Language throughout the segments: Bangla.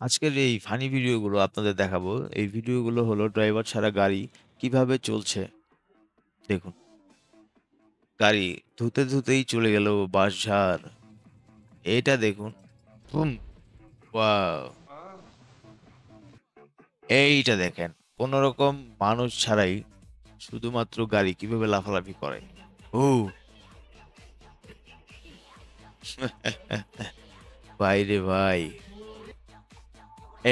আজকের এই ফানি ভিডিওগুলো আপনাদের দেখাবো। এই ভিডিওগুলো হলো ড্রাইভার ছাড়া গাড়ি কিভাবে চলছে। দেখুন, গাড়ি ধুতে ধুতেই চলে গেল বাঁশঝাড়। এটা দেখুন, বুম, ওয়াও! এইটা দেখেন, কোনো রকম মানুষ ছাড়াই শুধুমাত্র গাড়ি কিভাবে লাফালাফি করে। ও ভাই রে ভাই,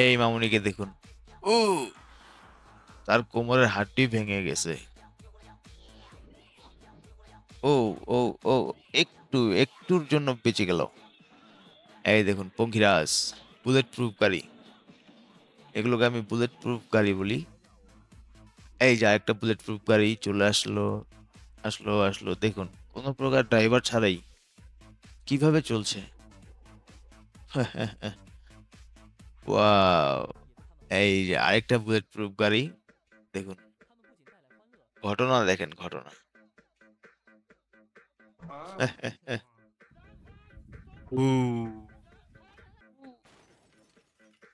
এই মামুনিকে দেখুন। ও, তার কোমরের হাড্ডি ভেঙে গেছে। ও ও ও, একটুর জন্য বেঁচে গেল। এই দেখুন পঙ্খিরাজ, বুলেট প্রুফ গাড়ি। এগুলোকে আমি বুলেট প্রুফ গাড়ি বলি। এই যে একটা বুলেট প্রুফ গাড়ি চলে আসলো, আসলো দেখুন, কোনো প্রকার ড্রাইভার ছাড়াই কিভাবে চলছে। ওয়াও! এই যে আরেকটা বুলেট প্রুফ গাড়ি দেখুন, ঘটনা দেখেন, ঘটনা। উ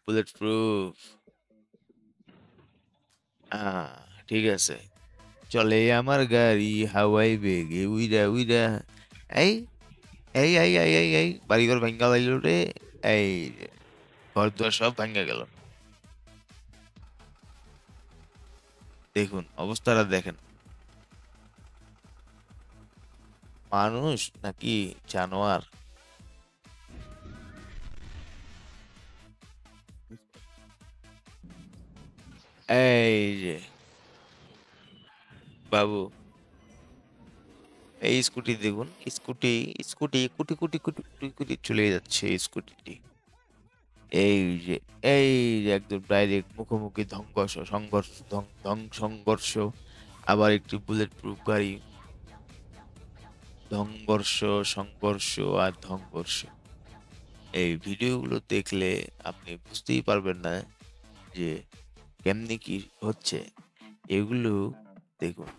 বুলেট প্রুফ। ঠিক আছে, চলে আমার গাড়ি হাওয়াই বেগে উইরা উইরা। এই এই বাড়িঘর ভাঙ্গা লাইল রে। এই যে, ঘর দুয়ার সব ভাঙ্গা গেল। দেখুন অবস্থাটা দেখেন, মানুষ নাকি জানোয়ার। এই যে বাবু, এই স্কুটি দেখুন, স্কুটি স্কুটি কুটি কুটি কুটি কুটি কুটি চলে যাচ্ছে স্কুটিটি। এই যে এই যে একদম ডাইরেক্ট মুখোমুখি সংঘর্ষ। আবার একটি বুলেট প্রুফ গাড়ি, সংঘর্ষ আর ধংঘর্ষ। এই ভিডিওগুলো দেখলে আপনি বুঝতেই পারবেন না যে কেমনি কি হচ্ছে। এগুলো দেখুন।